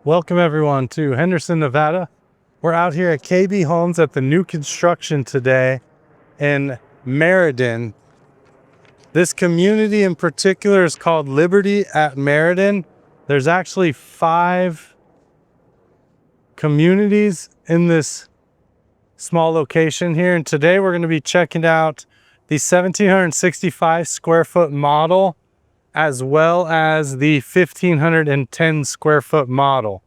Welcome everyone to Henderson, Nevada. We're out here at KB Homes at the new construction today in Meriden. This community in particular is called Liberty at Meriden. There's actually 5 communities in this small location here, and today we're going to be checking out the 1765 square foot model as well as the 1510 square foot model.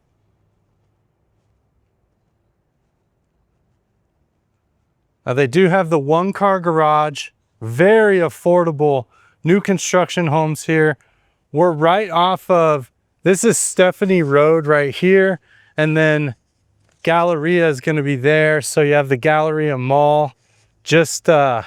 Now they do have the 1-car garage, very affordable new construction homes here. We're right off of, this is Stephanie Road right here, and then Galleria is going to be there. So you have the Galleria Mall just 4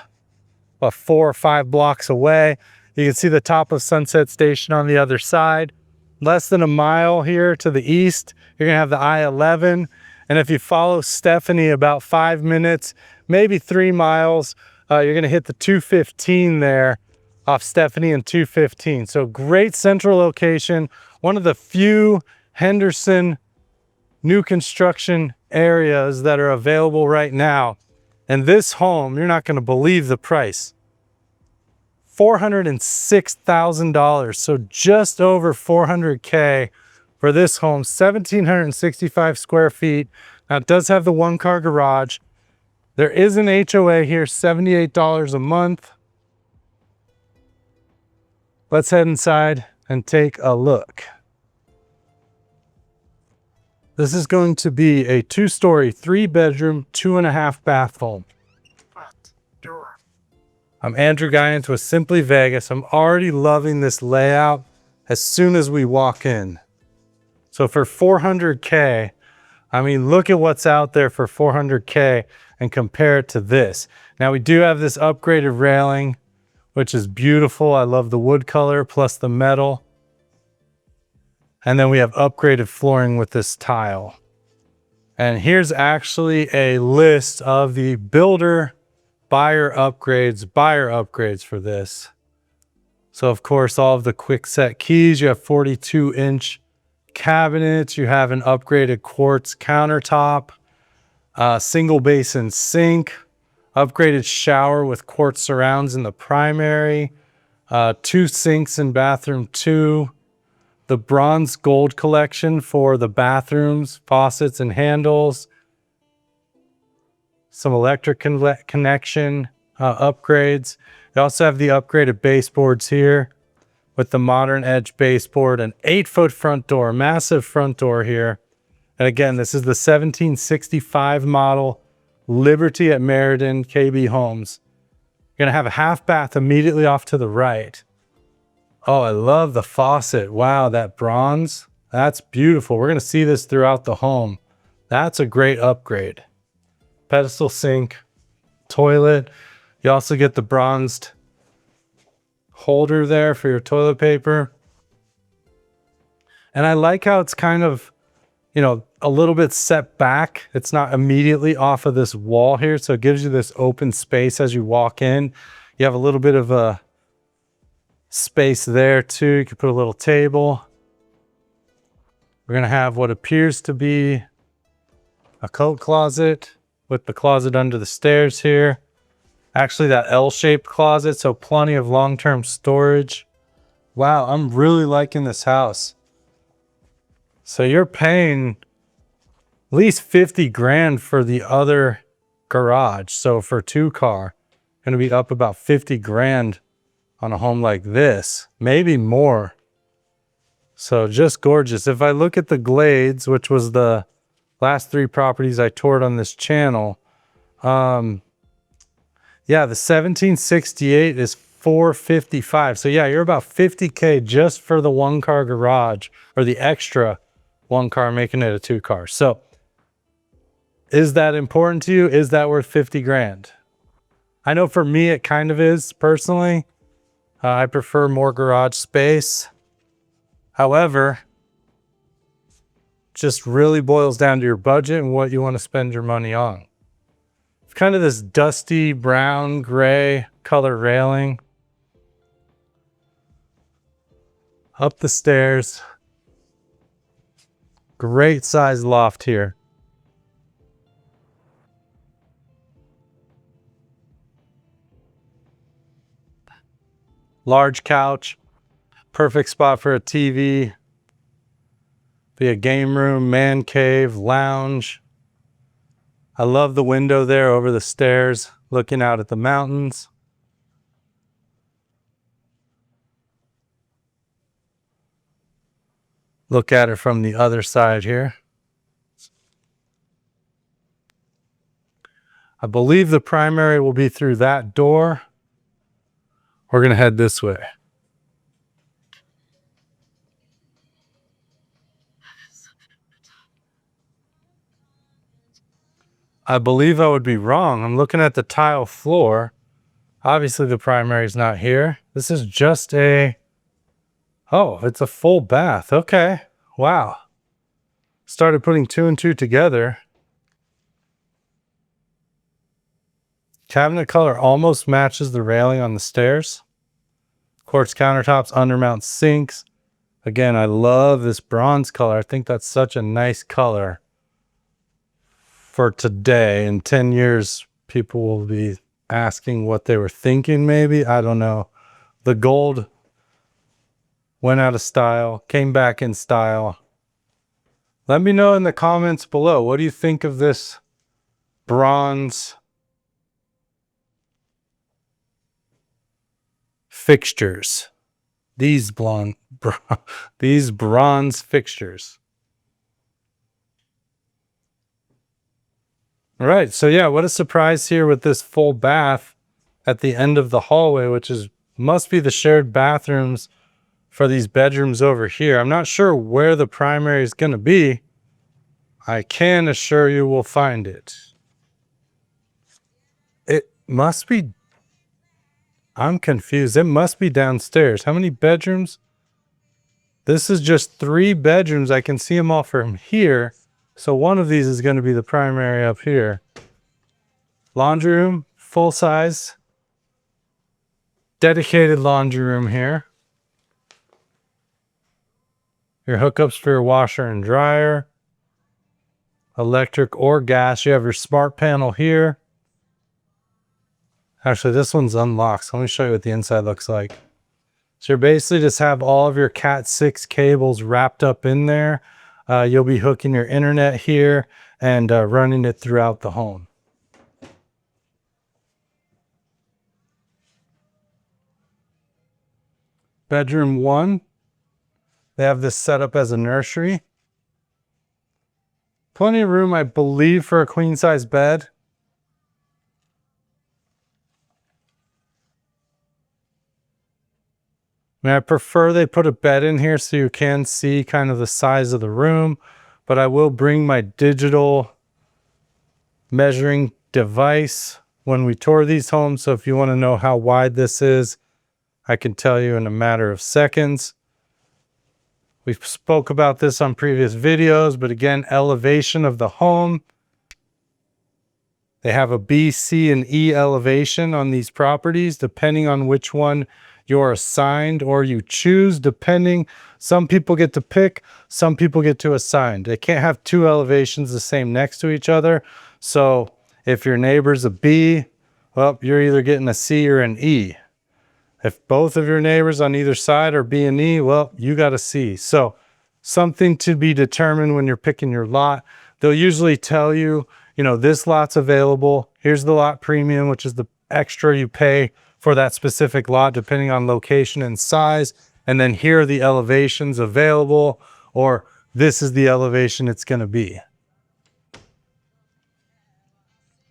or 5 blocks away. You can see the top of Sunset Station on the other side. Less than a mile here to the east, you're gonna have the I-11. And if you follow Stephanie about 5 minutes, maybe 3 miles, you're gonna hit the 215 there off Stephanie and 215. So great central location. One of the few Henderson new construction areas that are available right now. And this home, you're not gonna believe the price. $406,000, so just over $400K for this home, 1,765 square feet. Now it does have the 1-car garage. There is an HOA here, $78 a month. Let's head inside and take a look. This is going to be a 2-story, 3-bedroom, 2.5 bath home. I'm Andrew Guiant with Simply Vegas. I'm already loving this layout as soon as we walk in. So for $400K, I mean, look at what's out there for $400K and compare it to this. Now we do have this upgraded railing, which is beautiful. I love the wood color plus the metal. And then we have upgraded flooring with this tile. And here's actually a list of the builder buyer upgrades for this. So of course, all of the quick set keys, you have 42-inch cabinets, you have an upgraded quartz countertop, single basin sink, upgraded shower with quartz surrounds in the primary, 2 sinks in bathroom 2, the bronze gold collection for the bathrooms, faucets and handles, some electric connection upgrades. You also have the upgraded baseboards here with the modern edge baseboard, an 8-foot front door, massive front door here. And again, this is the 1765 model, Liberty at Meriden, KB Homes. You're gonna have a half bath immediately off to the right. Oh, I love the faucet. Wow, that bronze, that's beautiful. We're gonna see this throughout the home. That's a great upgrade. Pedestal sink, toilet. You also get the bronzed holder there for your toilet paper. And I like how it's kind of, you know, a little bit set back. It's not immediately off of this wall here, so it gives you this open space as you walk in. You have a little bit of a space there too. You can put a little table. We're gonna have what appears to be a coat closet with the closet under the stairs here. Actually that L-shaped closet, so plenty of long-term storage. Wow, I'm really liking this house. So you're paying at least 50 grand for the other garage. So for 2-car, gonna be up about 50 grand on a home like this, maybe more. So just gorgeous. If I look at the Glades, which was the last 3 properties I toured on this channel, yeah, the 1768 is 455. So yeah, you're about 50K just for the 1-car garage, or the extra 1-car, making it a 2-car. So is that important to you? Is that worth 50 grand? I know for me, it kind of is personally. I prefer more garage space. However, just really boils down to your budget and what you want to spend your money on. It's kind of this dusty brown gray color railing. Up the stairs. Great size loft here. Large couch, perfect spot for a TV. Be a game room, man cave, lounge. I love the window there over the stairs, looking out at the mountains. Look at it from the other side here. I believe the primary will be through that door. We're going to head this way. I believe I would be wrong. I'm looking at the tile floor. Obviously the primary is not here. This is just a, oh, it's a full bath. Okay. Wow. Started putting two and two together. Cabinet color almost matches the railing on the stairs. Quartz countertops, undermount sinks. Again, I love this bronze color. I think that's such a nice color for today. In 10 years, people will be asking what they were thinking maybe. I don't know. The gold went out of style, came back in style. Let me know in the comments below. What do you think of this bronze fixtures? These bronze fixtures. All right, so yeah, what a surprise here with this full bath at the end of the hallway, which is must be the shared bathrooms for these bedrooms over here. I'm not sure where the primary is going to be. I can assure you we'll find it. It must be, I'm confused. It must be downstairs. How many bedrooms? This is just 3 bedrooms. I can see them all from here. So one of these is going to be the primary up here. Laundry room, full size. Dedicated laundry room here. Your hookups for your washer and dryer. Electric or gas. You have your smart panel here. Actually, this one's unlocked. So let me show you what the inside looks like. So you basically just have all of your Cat 6 cables wrapped up in there. You'll be hooking your internet here and running it throughout the home. Bedroom 1. They have this set up as a nursery. Plenty of room, I believe, for a queen size bed. I mean, I prefer they put a bed in here so you can see kind of the size of the room, but I will bring my digital measuring device when we tour these homes. So if you want to know how wide this is, I can tell you in a matter of seconds. We spoke about this on previous videos, but again, elevation of the home. They have a B, C, and E elevation on these properties, depending on which one you're assigned or you choose, depending. Some people get to pick, some people get to assign. They can't have 2 elevations the same next to each other. So if your neighbor's a B, well, you're either getting a C or an E. If both of your neighbors on either side are B and E, well, you got a C. So something to be determined when you're picking your lot. They'll usually tell you, you know, this lot's available. Here's the lot premium, which is the extra you pay for that specific lot, depending on location and size. And then here are the elevations available, or this is the elevation it's going to be.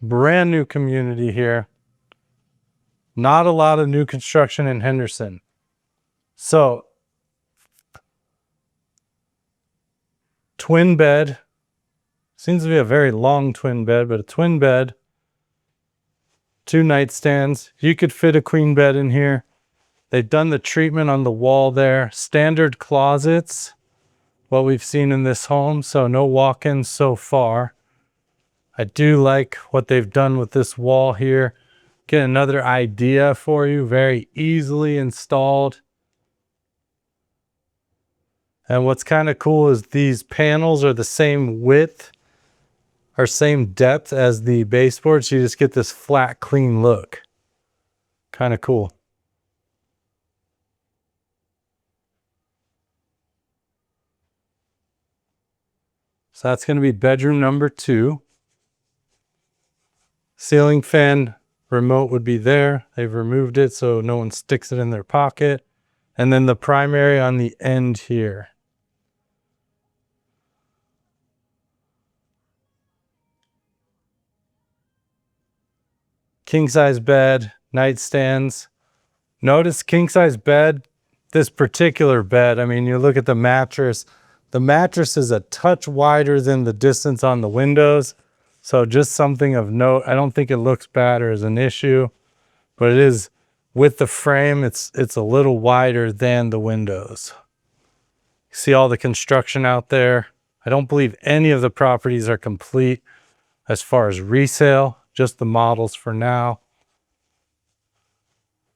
Brand new community here. Not a lot of new construction in Henderson. So, twin bed. Seems to be a very long twin bed, but a twin bed. 2 nightstands. You could fit a queen bed in here. They've done the treatment on the wall there. Standard closets, what we've seen in this home. So no walk-ins so far. I do like what they've done with this wall here. Get another idea for you. Very easily installed. And what's kind of cool is these panels are the same width or same depth as the baseboard, so you just get this flat, clean look. Kind of cool. So that's going to be bedroom number 2. Ceiling fan remote would be there. They've removed it so no one sticks it in their pocket. And then the primary on the end here. King size bed, nightstands. Notice king size bed, this particular bed, I mean, you look at the mattress is a touch wider than the distance on the windows. So just something of note. I don't think it looks bad or is an issue, but it is with the frame, it's a little wider than the windows. See all the construction out there. I don't believe any of the properties are complete as far as resale, just the models for now.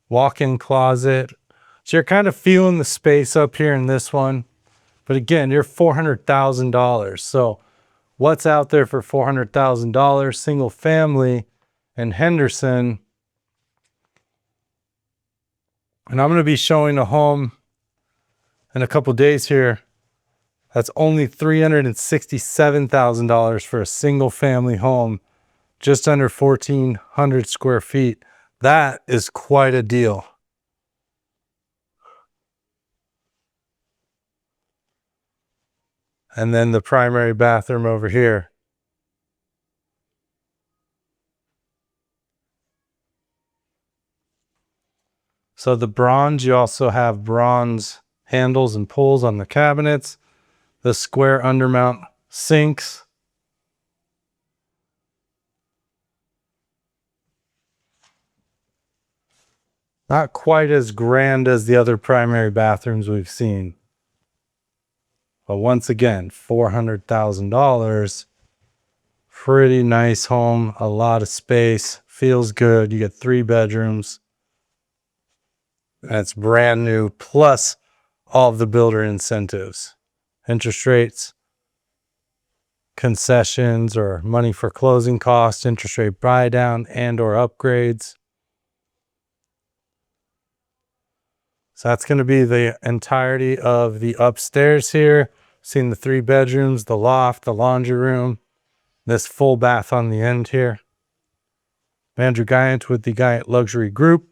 Walk-in closet. So you're kind of feeling the space up here in this one. But again, you're $400,000. So what's out there for $400,000? Single family in Henderson. And I'm going to be showing a home in a couple days here. That's only $367,000 for a single family home, just under 1,400 square feet. That is quite a deal. And then the primary bathroom over here. So the bronze, you also have bronze handles and pulls on the cabinets. The square undermount sinks. Not quite as grand as the other primary bathrooms we've seen. But once again, $400,000. Pretty nice home, a lot of space, feels good. You get 3 bedrooms. That's brand new, plus all of the builder incentives, interest rates, concessions or money for closing costs, interest rate buy down and or upgrades. So that's going to be the entirety of the upstairs here. Seeing the 3 bedrooms, the loft, the laundry room, this full bath on the end here. Andrew Guiant with the Guiant Luxury Group.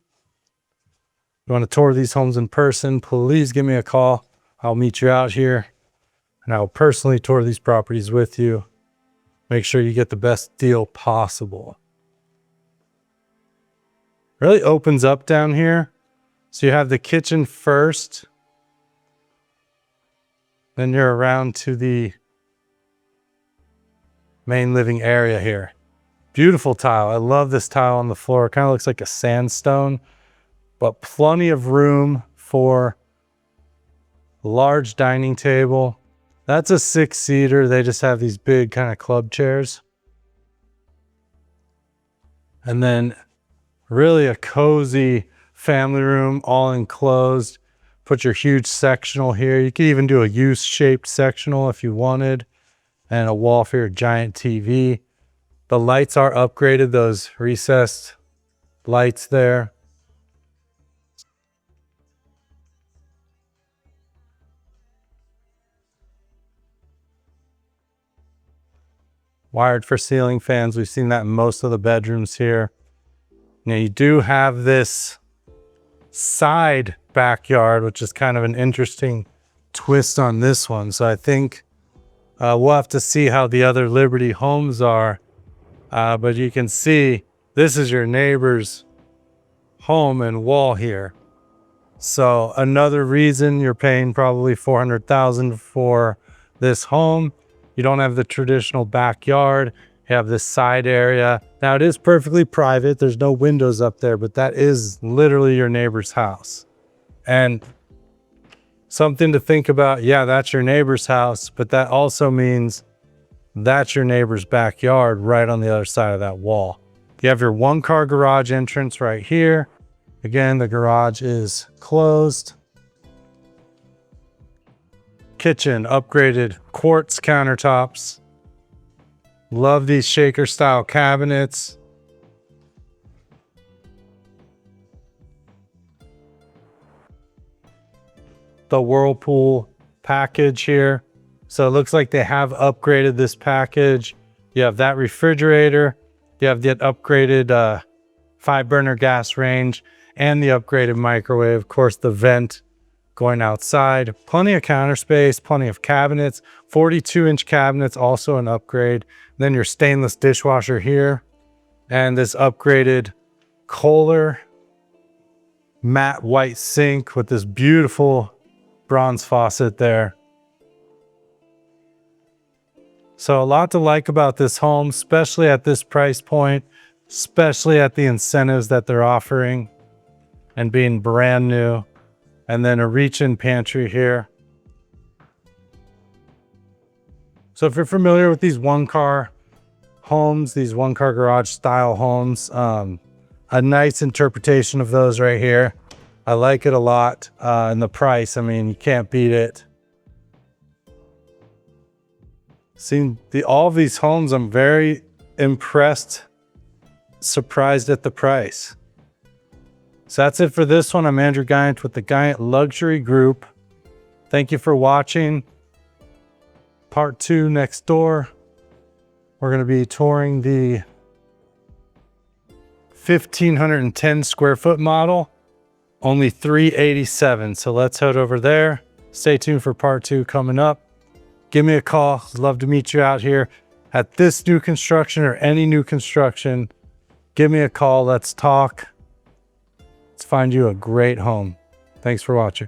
You want to tour these homes in person, please give me a call. I'll meet you out here and I'll personally tour these properties with you. Make sure you get the best deal possible. Really opens up down here. So you have the kitchen first. Then you're around to the main living area here. Beautiful tile. I love this tile on the floor. It kind of looks like a sandstone, but plenty of room for a large dining table. That's a 6-seater. They just have these big kind of club chairs. And then really a cozy family room, all enclosed. Put your huge sectional here. You could even do a U-shaped sectional if you wanted. And a wall for your giant TV. The lights are upgraded, those recessed lights there. Wired for ceiling fans. We've seen that in most of the bedrooms here. Now you do have this side backyard, which is kind of an interesting twist on this one. So I think we'll have to see how the other Liberty homes are. But you can see this is your neighbor's home and wall here. So another reason you're paying probably $400,000 for this home. You don't have the traditional backyard. You have this side area. Now it is perfectly private. There's no windows up there, but that is literally your neighbor's house. And something to think about. Yeah, that's your neighbor's house, but that also means that's your neighbor's backyard right on the other side of that wall. You have your 1-car garage entrance right here. Again, the garage is closed. kitchen, upgraded quartz countertops. Love these shaker style cabinets. The Whirlpool package here. So it looks like they have upgraded this package. You have that refrigerator. You have the upgraded 5-burner gas range and the upgraded microwave. Of course, the vent going outside. Plenty of counter space, plenty of cabinets. 42-inch cabinets, also an upgrade. Then your stainless dishwasher here. And this upgraded Kohler matte white sink with this beautiful bronze faucet there. So a lot to like about this home, especially at this price point, especially at the incentives that they're offering and being brand new. And then a reach-in pantry here. So if you're familiar with these one-car homes, these one-car garage style homes, a nice interpretation of those right here. I like it a lot. And the price, I mean, you can't beat it. Seeing all of these homes, I'm very impressed, surprised at the price. So that's it for this one. I'm Andrew Guiant with the Guiant Luxury Group. Thank you for watching. Part 2 next door. We're going to be touring the 1,510 square foot model, only $387. So let's head over there. Stay tuned for part 2 coming up. Give me a call. I'd love to meet you out here at this new construction or any new construction. Give me a call. Let's talk. Let's find you a great home. Thanks for watching.